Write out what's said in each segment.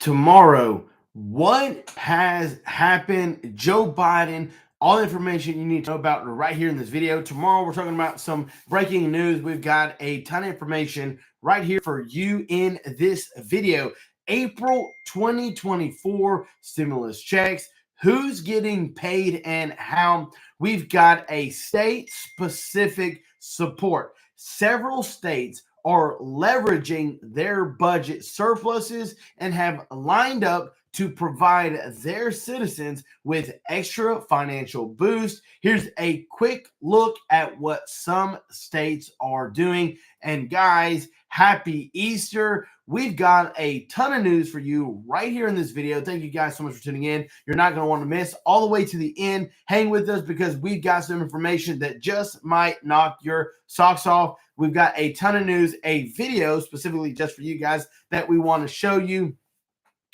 tomorrow. What has happened? Joe Biden, all the information you need to know about right here in this video. Tomorrow, we're talking about some breaking news. We've got a ton of information right here for you in this video. April 2024 stimulus checks, who's getting paid and how. We've got a state-specific support. Several states are leveraging their budget surpluses and have lined up to provide their citizens with extra financial boost. Here's a quick look at what some states are doing. And guys, happy Easter. We've got a ton of news for you right here in this video. Thank you guys so much for tuning in. You're not going to want to miss all the way to the end. Hang with us because we've got some information that just might knock your socks off. We've got a ton of news, a video specifically just for you guys that we want to show you.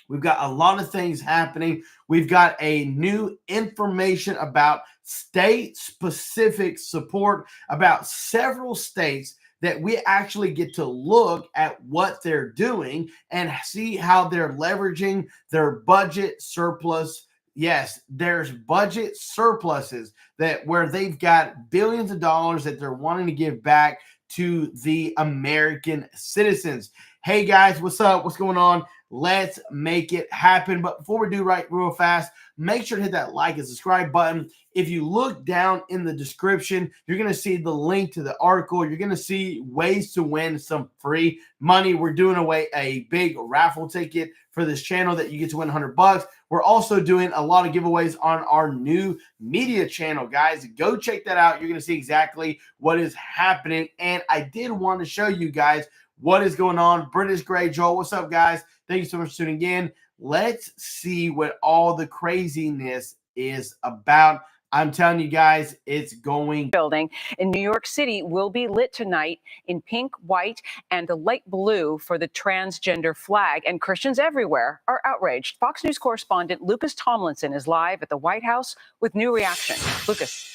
We've got a lot of things happening. We've got a new information about state-specific support about several states that we actually get to look at what they're doing and see how they're leveraging their budget surplus. Yes, there's budget surpluses that where they've got billions of dollars that they're wanting to give back to the American citizens. Hey guys, what's up? What's going on? Let's make it happen. But before we do right real fast, make sure to hit that like and subscribe button. If you look down in the description, you're going to see the link to the article. You're going to see ways to win some free money. We're doing away a big raffle ticket for this channel that you get to win $100. We're also doing a lot of giveaways on our new media channel, guys. Go check that out. You're going to see exactly what is happening. And I did want to show you guys what is going on. British Gray Joel, what's up, guys? Thank you so much for tuning in. Let's see what all the craziness is about. I'm telling you guys, it's going. Building in New York City will be lit tonight in pink, white, and light blue for the transgender flag. And Christians everywhere are outraged. Fox News correspondent Lucas Tomlinson is live at the White House with new reaction. Lucas.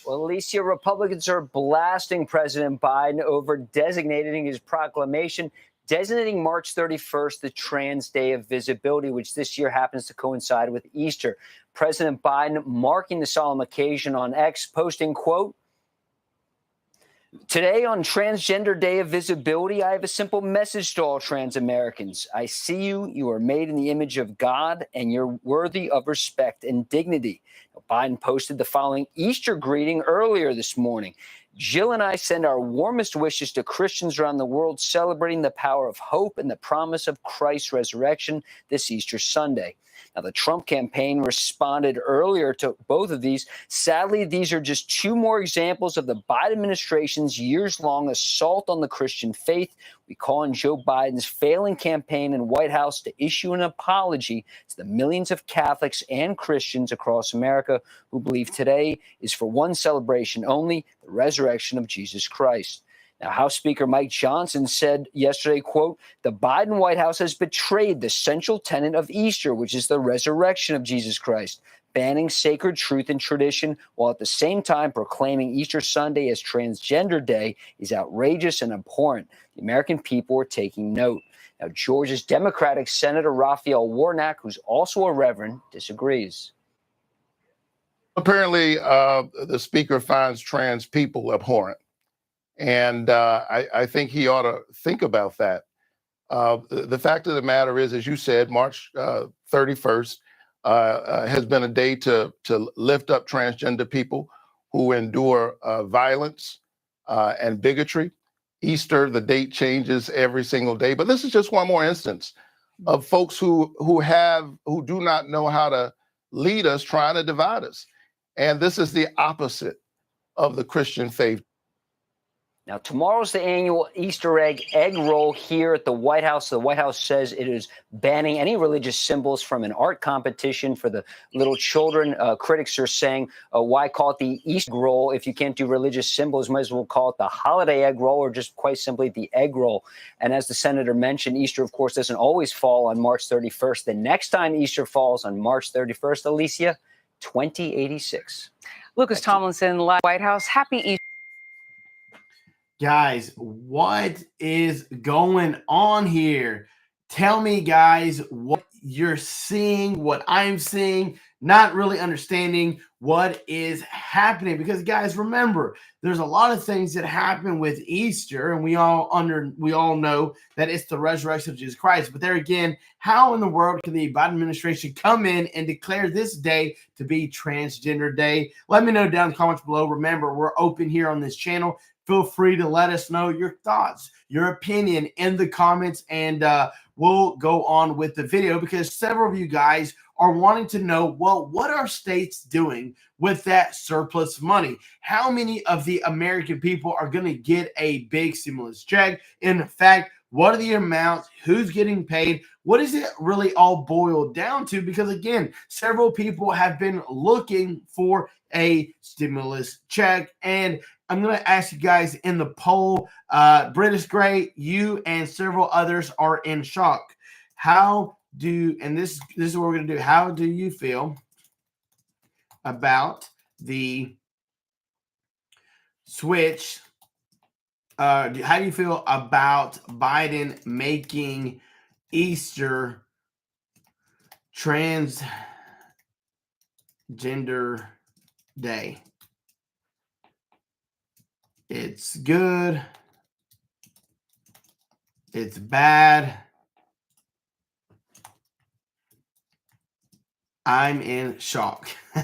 Well, Alicia, Republicans are blasting President Biden over designating his proclamation, designating March 31st the Trans Day of Visibility, which this year happens to coincide with Easter. President Biden marking the solemn occasion on X, posting, quote, "Today on Transgender Day of Visibility, I have a simple message to all trans Americans. I see you. You are made in the image of God, and you're worthy of respect and dignity." Now, Biden posted the following Easter greeting earlier this morning. "Jill and I send our warmest wishes to Christians around the world celebrating the power of hope and the promise of Christ's resurrection this Easter Sunday." Now, the Trump campaign responded earlier to both of these. Sadly, these are just two more examples of the Biden administration's years-long assault on the Christian faith. We call on Joe Biden's failing campaign and White House to issue an apology to the millions of Catholics and Christians across America who believe today is for one celebration only, the resurrection of Jesus Christ. Now, House Speaker Mike Johnson said yesterday, quote, "The Biden White House has betrayed the central tenet of Easter, which is the resurrection of Jesus Christ, banning sacred truth and tradition while at the same time proclaiming Easter Sunday as Transgender Day is outrageous and abhorrent. The American people are taking note." Now, Georgia's Democratic Senator Raphael Warnock, who's also a reverend, disagrees. Apparently, the speaker finds trans people abhorrent. And I think he ought to think about that. The fact of the matter is, as you said, March 31st has been a day to lift up transgender people who endure violence and bigotry. Easter, the date changes every single day, but this is just one more instance of folks who do not know how to lead us, trying to divide us. And this is the opposite of the Christian faith. Now, tomorrow's the annual Easter egg roll here at the White House. The White House says it is banning any religious symbols from an art competition for the little children. Critics are saying, why call it the Easter roll if you can't do religious symbols? Might as well call it the holiday egg roll or just quite simply the egg roll. And as the senator mentioned, Easter, of course, doesn't always fall on March 31st. The next time Easter falls on March 31st, Alicia, 2086. Lucas Tomlinson, live White House. Happy Easter. Guys, what is going on here? Tell me, guys, what you're seeing, what I'm seeing, not really understanding what is happening. Because, guys, remember, there's a lot of things that happen with Easter, and we all know that it's the resurrection of Jesus Christ. But there again, how in the world can the Biden administration come in and declare this day to be Transgender Day? Let me know down in the comments below. Remember, we're open here on this channel. Feel free to let us know your thoughts, your opinion in the comments, and we'll go on with the video, because several of you guys are wanting to know, well, what are states doing with that surplus money? How many of the American people are going to get a big stimulus check? In fact, what are the amounts? Who's getting paid? What is it really all boiled down to? Because again, several people have been looking for a stimulus check, and I'm going to ask you guys in the poll, British Gray, you and several others are in shock. How do, and this is what we're going to do. How do you feel about the switch? How do you feel about Biden making Easter Transgender Day? It's good. It's bad. I'm in shock. All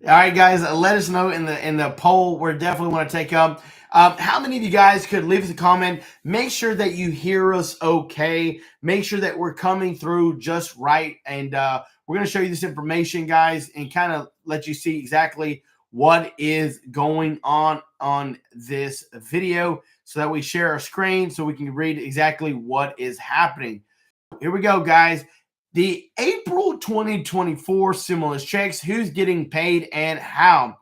right, guys, let us know in the poll. We definitely want to take up. How many of you guys could leave us a comment? Make sure that you hear us okay. Make sure that we're coming through just right. And we're going to show you this information, guys, and kind of let you see exactly what is going on this video, so that we share our screen so we can read exactly what is happening. Here we go, guys. The April 2024 stimulus checks, who's getting paid and how.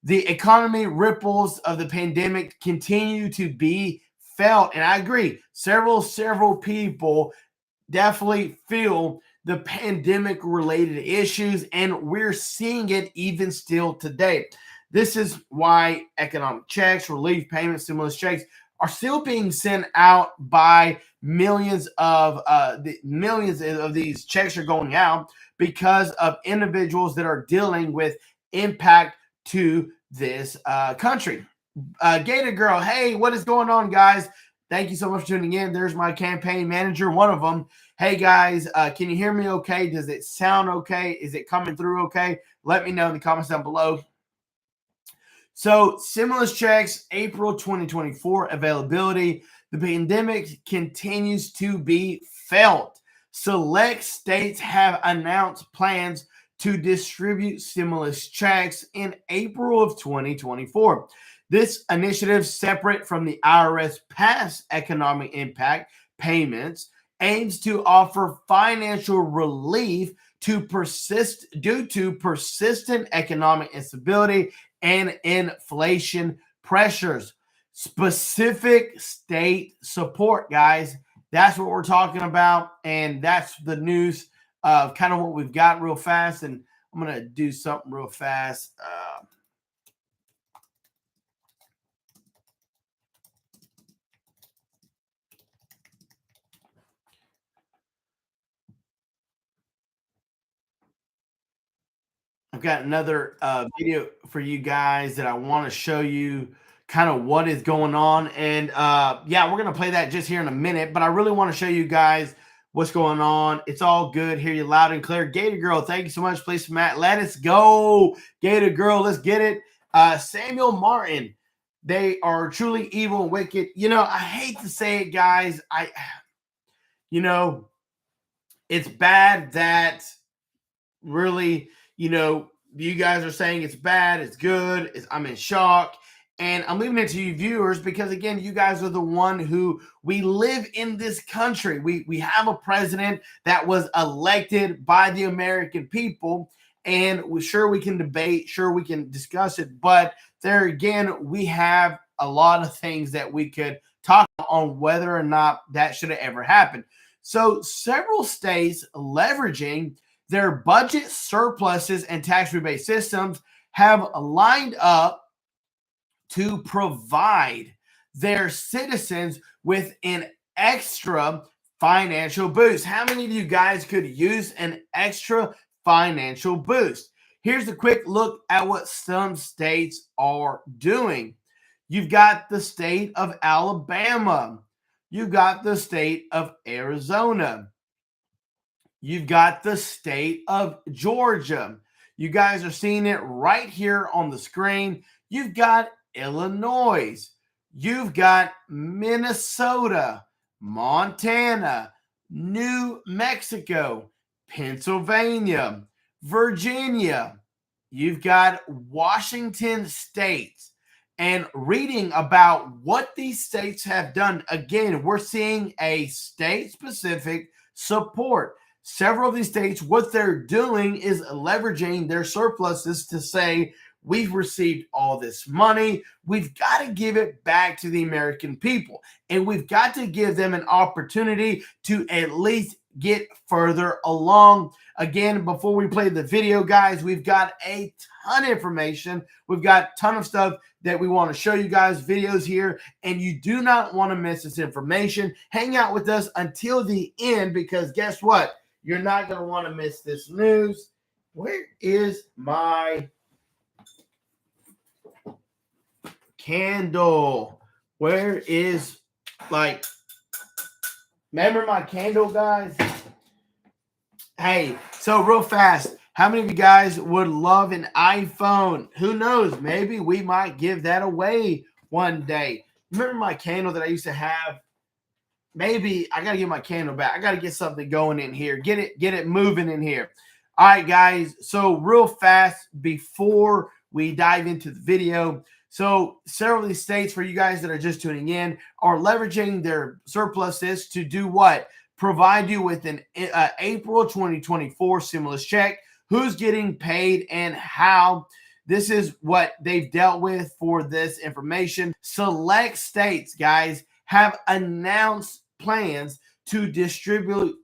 The economy ripples of the pandemic continue to be felt. And I agree, several people definitely feel the pandemic related issues, and we're seeing it even still today. This is why economic checks, relief payments, stimulus checks are still being sent out by millions of these checks are going out, because of individuals that are dealing with impact to this country. Gator Girl, hey, what is going on, guys? Thank you so much for tuning in. There's my campaign manager, one of them. Hey, guys, can you hear me okay? Does it sound okay? Is it coming through okay? Let me know in the comments down below. So, stimulus checks, April 2024 availability. The pandemic continues to be felt. Select states have announced plans to distribute stimulus checks in April of 2024. This initiative, separate from the IRS past economic impact payments, aims to offer financial relief due to persistent economic instability and inflation pressures. Specific state support, guys. That's what we're talking about, and that's the news of kind of what we've got real fast. And I'm going to do something real fast. I've got another video for you guys that I want to show you kind of what is going on. And yeah, we're going to play that just here in a minute, but I really want to show you guys what's going on. It's all good. Hear you loud and clear. Gator Girl, thank you so much. Please, Matt, let us go. Gator Girl, let's get it. Samuel Martin, they are truly evil and wicked. You know, I hate to say it, guys. It's bad that really, you guys are saying it's bad, it's good, I'm in shock. And I'm leaving it to you viewers, because again, you guys are the one who, we live in this country. We have a president that was elected by the American people, and we can debate, sure we can discuss it, but there again, we have a lot of things that we could talk on whether or not that should have ever happened. So several states leveraging their budget surpluses and tax rebate systems have lined up to provide their citizens with an extra financial boost. How many of you guys could use an extra financial boost? Here's a quick look at what some states are doing. You've got the state of Alabama. You've got the state of Arizona. You've got the state of Georgia. You guys are seeing it right here on the screen. You've got Illinois. You've got Minnesota, Montana, New Mexico, Pennsylvania, Virginia. You've got Washington State. And reading about what these states have done, again, we're seeing a state-specific support. Several of these states, what they're doing is leveraging their surpluses to say, we've received all this money. We've got to give it back to the American people. And we've got to give them an opportunity to at least get further along. Again, before we play the video, guys, we've got a ton of information. We've got a ton of stuff that we want to show you guys, videos here, and you do not want to miss this information. Hang out with us until the end, because guess what? You're not going to want to miss this news. Where is my candle? Where is, like, remember my candle, guys? Hey, so real fast, how many of you guys would love an iPhone? Who knows? Maybe we might give that away one day. Remember my candle that I used to have? Maybe I got to get my candle back. I got to get something going in here. Get it moving in here. All right, guys. So real fast before we dive into the video. So several of these states, for you guys that are just tuning in, are leveraging their surpluses to do what? Provide you with an April 2024 stimulus check. Who's getting paid and how. This is what they've dealt with for this information. Select states, guys, have announced plans to distribute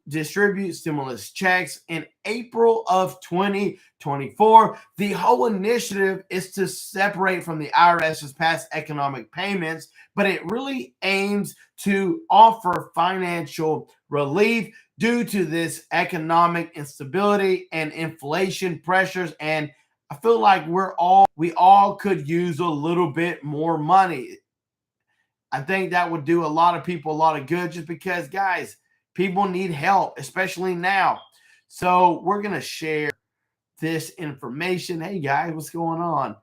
stimulus checks in April of 2024. The whole initiative is to separate from the IRS's past economic payments, but it really aims to offer financial relief due to this economic instability and inflation pressures. And I feel like we all could use a little bit more money. I think that would do a lot of people a lot of good, just because, guys, people need help, especially now. So we're going to share this information. Hey, guys, what's going on?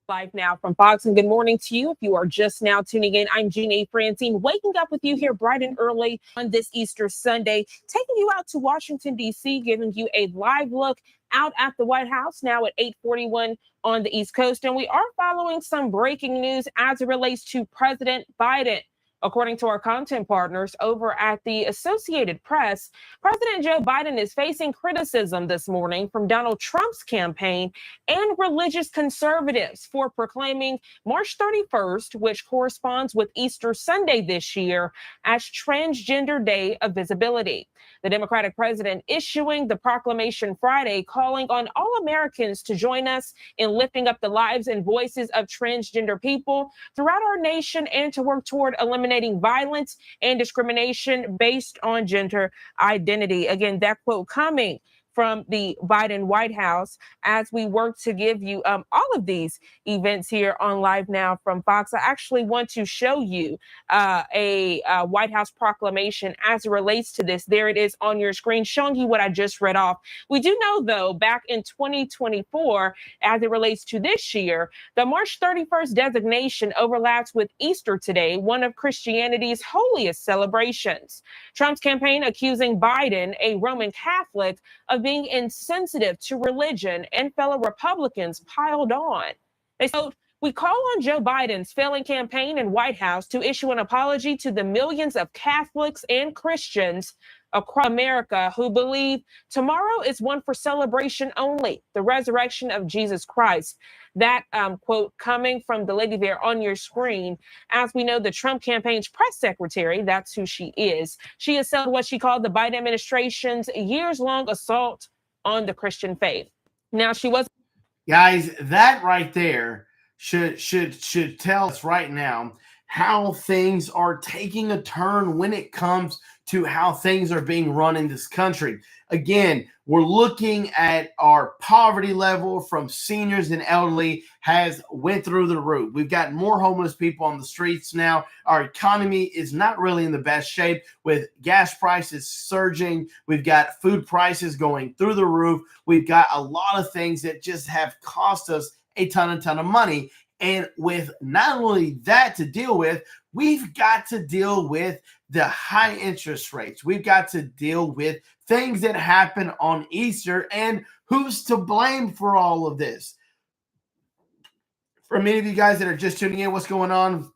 Live now from Fox, and good morning to you. If you are just now tuning in, I'm Jean A. Francine, waking up with you here bright and early on this Easter Sunday, taking you out to Washington, D.C., giving you a live look out at the White House now at 8:41 on the East Coast. And we are following some breaking news as it relates to President Biden. According to our content partners over at the Associated Press, President Joe Biden is facing criticism this morning from Donald Trump's campaign and religious conservatives for proclaiming March 31st, which corresponds with Easter Sunday this year, as Transgender Day of Visibility. The Democratic president issuing the proclamation Friday, calling on all Americans to join us in lifting up the lives and voices of transgender people throughout our nation and to work toward eliminating violence and discrimination based on gender identity. Again, that quote coming from the Biden White House as we work to give you all of these events here on Live Now from Fox. I actually want to show you a White House proclamation as it relates to this. There it is on your screen, showing you what I just read off. We do know, though, back in 2024, as it relates to this year, the March 31st designation overlaps with Easter today, one of Christianity's holiest celebrations. Trump's campaign accusing Biden, a Roman Catholic, of being insensitive to religion, and fellow Republicans piled on. They said, "We call on Joe Biden's failing campaign and White House to issue an apology to the millions of Catholics and Christians across America who believe tomorrow is one for celebration only, the resurrection of Jesus Christ." That quote coming from the lady there on your screen. As we know, the Trump campaign's press secretary, that's who she is. She has said what she called the Biden administration's years-long assault on the Christian faith. Now, she was... Guys, that right there should tell us right now how things are taking a turn when it comes to how things are being run in this country. Again, we're looking at our poverty level from seniors and elderly has went through the roof. We've got more homeless people on the streets now. Our economy is not really in the best shape with gas prices surging. We've got food prices going through the roof. We've got a lot of things that just have cost us a ton of money. And with not only that to deal with, we've got to deal with the high interest rates. We've got to deal with things that happen on Easter and who's to blame for all of this. For many of you guys that are just tuning in, what's going on?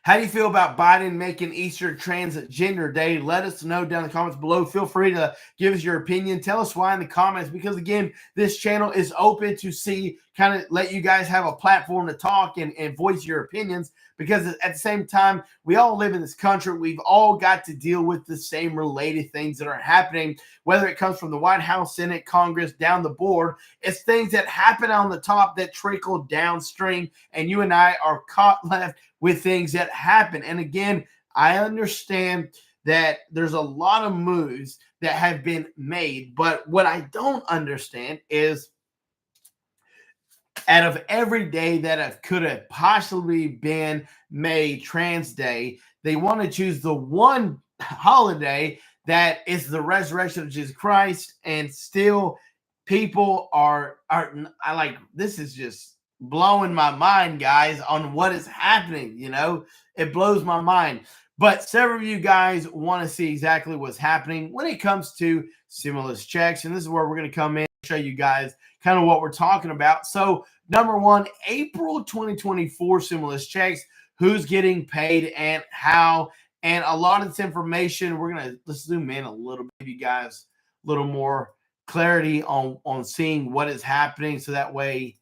How do you feel about Biden making Easter Transgender Day? Let us know down in the comments below. Feel free to give us your opinion. Tell us why in the comments, because again, this channel is open to see, kind of let you guys have a platform to talk and voice your opinions, because at the same time, we all live in this country. We've all got to deal with the same related things that are happening, whether it comes from the White House, Senate, Congress, down the board. It's things that happen on the top that trickle downstream, and you and I are caught left with things that happen. And again, I understand that there's a lot of moves that have been made, but what I don't understand is, out of every day that could have possibly been made Trans Day, they want to choose the one holiday that is the resurrection of Jesus Christ, and still people are like, this is just blowing my mind, guys, on what is happening. It blows my mind. But several of you guys want to see exactly what's happening when it comes to stimulus checks, and this is where we're going to come in and show you guys kind of what we're talking about. So number one, April 2024 stimulus checks, who's getting paid and how, and a lot of this information. Let's zoom in a little bit, give you guys a little more clarity on seeing what is happening, so that way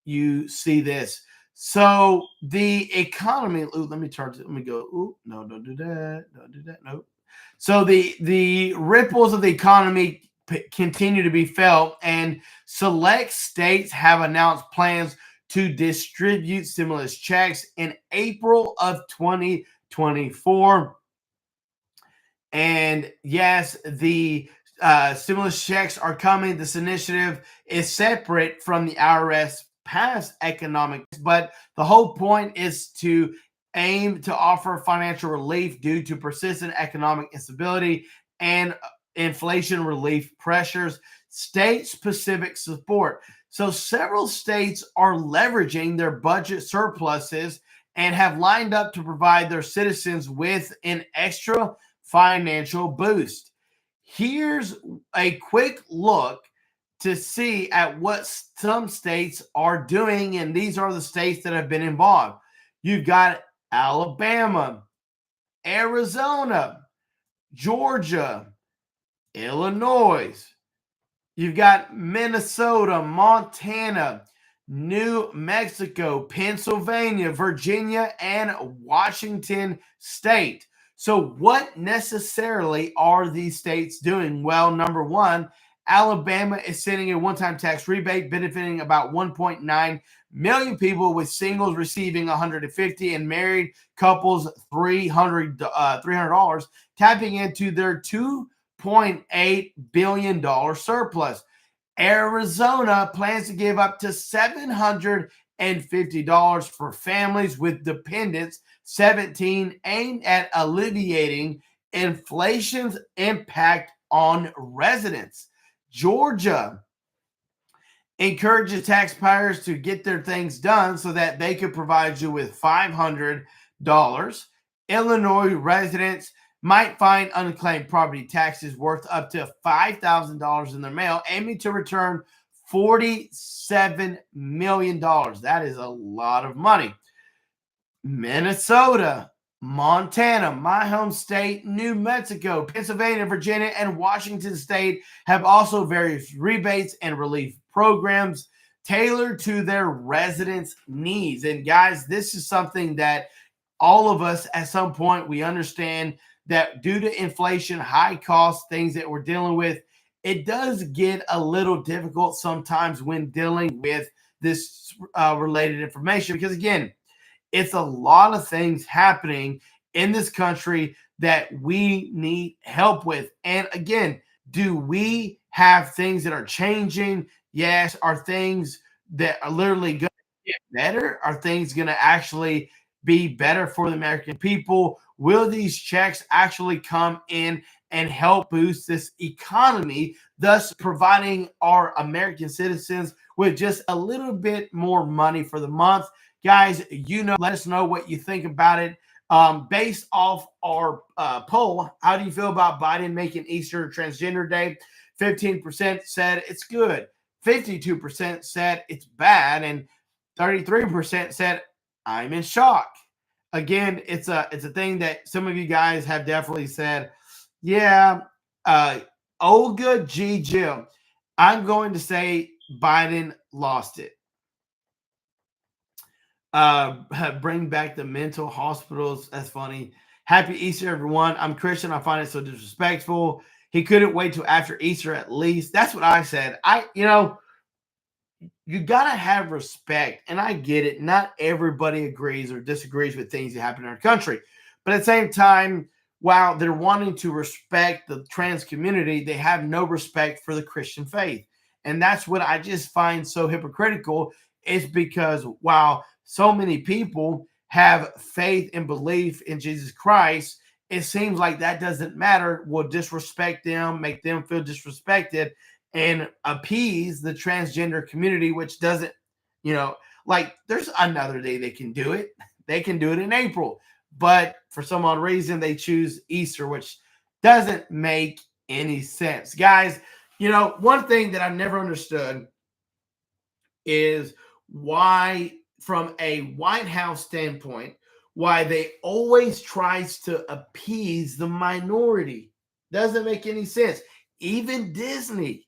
you see this. So the economy, let me go. Ooh, no, don't do that. Don't do that. Nope. So the ripples of the economy continue to be felt, and select states have announced plans to distribute stimulus checks in April of 2024. And yes, the stimulus checks are coming. This initiative is separate from the IRS past economics, but the whole point is to aim to offer financial relief due to persistent economic instability and inflation relief pressures, state-specific support. So several states are leveraging their budget surpluses and have lined up to provide their citizens with an extra financial boost. Here's a quick look to see at what some states are doing, and these are the states that have been involved. You've got Alabama, Arizona, Georgia, Illinois. You've got Minnesota, Montana, New Mexico, Pennsylvania, Virginia, and Washington State. So what necessarily are these states doing? Well, number one, Alabama is sending a one-time tax rebate benefiting about 1.9 million people, with singles receiving $150 and married couples $300, tapping into their $2.8 billion surplus. Arizona plans to give up to $750 for families with dependents 17, aimed at alleviating inflation's impact on residents. Georgia encourages taxpayers to get their things done so that they could provide you with $500. Illinois residents might find unclaimed property taxes worth up to $5,000 in their mail, aiming to return $47 million. That is a lot of money. Minnesota, Montana, my home state, New Mexico, Pennsylvania, Virginia, and Washington State have also various rebates and relief programs tailored to their residents' needs. And guys, this is something that all of us at some point, we understand that due to inflation, high costs, things that we're dealing with, it does get a little difficult sometimes when dealing with this related information, because again, It's a lot of things happening in this country that we need help with. And again, do we have things that are changing? Yes. Are things that are literally going to get better? Are things going to actually be better for the American people? Will these checks actually come in and help boost this economy, thus providing our American citizens with just a little bit more money for the month? Guys, let us know what you think about it. Based off our poll, how do you feel about Biden making Easter Transgender Day? 15% said it's good, 52% said it's bad, and 33% said I'm in shock. Again, it's a thing that some of you guys have definitely said, yeah. Olga G. Jim, I'm going to say Biden lost it. Bring back the mental hospitals. That's funny. Happy Easter, everyone. I'm Christian. I find it so disrespectful. He couldn't wait till after Easter at least. That's what I said. You got to have respect. And I get it. Not everybody agrees or disagrees with things that happen in our country. But at the same time, while they're wanting to respect the trans community, they have no respect for the Christian faith. And that's what I just find so hypocritical, is because while so many people have faith and belief in Jesus Christ, it seems like that doesn't matter. Will disrespect them, make them feel disrespected, and appease the transgender community, which doesn't, like there's another day they can do it. They can do it in April. But for some odd reason, they choose Easter, which doesn't make any sense. Guys, one thing that I've never understood is why, from a White House standpoint, why they always tries to appease the minority. Doesn't make any sense. Even Disney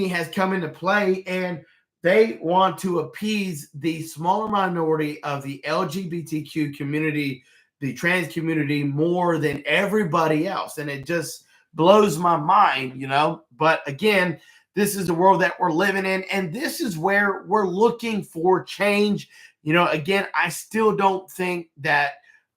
has come into play, and they want to appease the smaller minority of the LGBTQ community, the trans community, more than everybody else. And it just blows my mind, But again, this is the world that we're living in, and this is where we're looking for change. Again, I still don't think that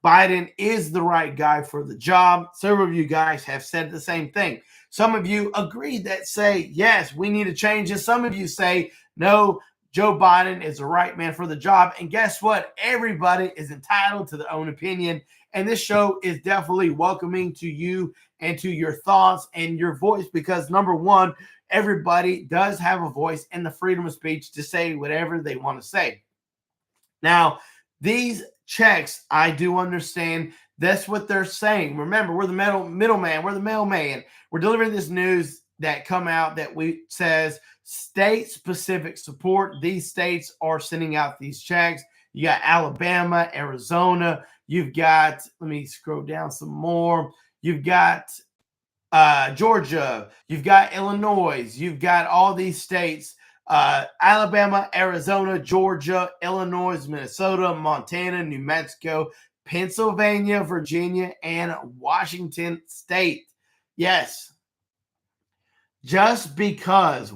Biden is the right guy for the job. Several of you guys have said the same thing. Some of you agree that say, yes, we need to change. And some of you say, no, Joe Biden is the right man for the job. And guess what? Everybody is entitled to their own opinion. And this show is definitely welcoming to you and to your thoughts and your voice, because number one, everybody does have a voice and the freedom of speech to say whatever they want to say. Now, these checks, I do understand that's what they're saying. Remember, we're the middleman. We're the mailman. We're delivering this news that come out that says state-specific support. These states are sending out these checks. You got Alabama, Arizona. You've got, let me scroll down some more. You've got Georgia. You've got Illinois. You've got all these states. Alabama, Arizona, Georgia, Illinois, Minnesota, Montana, New Mexico, Pennsylvania, Virginia, and Washington State. Yes. Just because,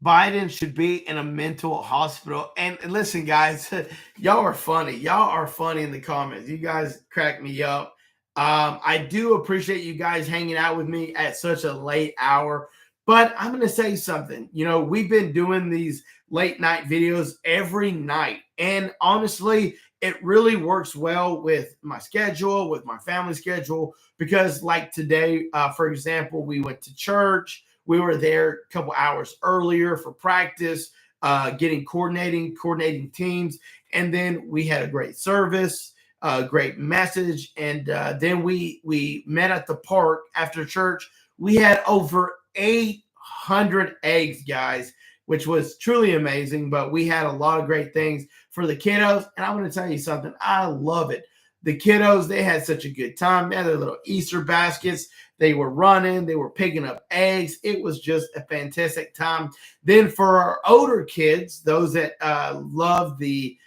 Biden should be in a mental hospital. And listen, guys, y'all are funny. Y'all are funny in the comments. You guys crack me up. I do appreciate you guys hanging out with me at such a late hour. But I'm going to say something. We've been doing these late night videos every night. And honestly, it really works well with my schedule, with my family schedule, because like today, for example, we went to church. We were there a couple hours earlier for practice, coordinating teams. And then we had a great service, a great message. And then we met at the park after church. We had over 800 eggs, guys, which was truly amazing. But we had a lot of great things for the kiddos. And I'm going to tell you something. I love it. The kiddos, they had such a good time. They had their little Easter baskets. They were running. They were picking up eggs. It was just a fantastic time. Then for our older kids, those that love the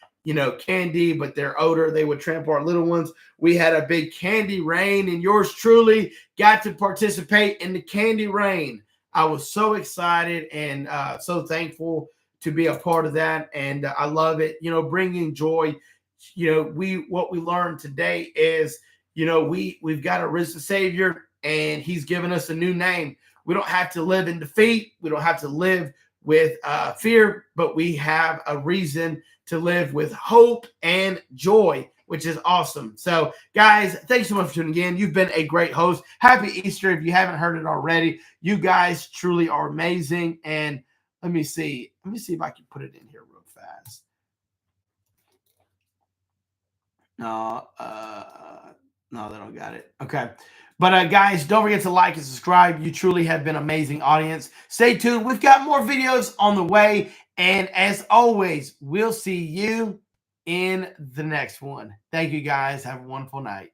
candy, but they're older, they would trample our little ones. We had a big candy rain, and yours truly got to participate in the candy rain. I was so excited and so thankful to be a part of that, and I love it. You know, bringing joy. You know, what we learned today is, you know, we've got a risen Savior, and He's given us a new name. We don't have to live in defeat. We don't have to live with fear, but we have a reason to live with hope and joy, which is awesome. So, guys, thanks so much for tuning in. You've been a great host. Happy Easter if you haven't heard it already. You guys truly are amazing. And let me see if I can put it in here real fast. No, they don't got it. Okay. But guys, don't forget to like and subscribe. You truly have been an amazing audience. Stay tuned. We've got more videos on the way. And as always, we'll see you in the next one. Thank you, guys. Have a wonderful night.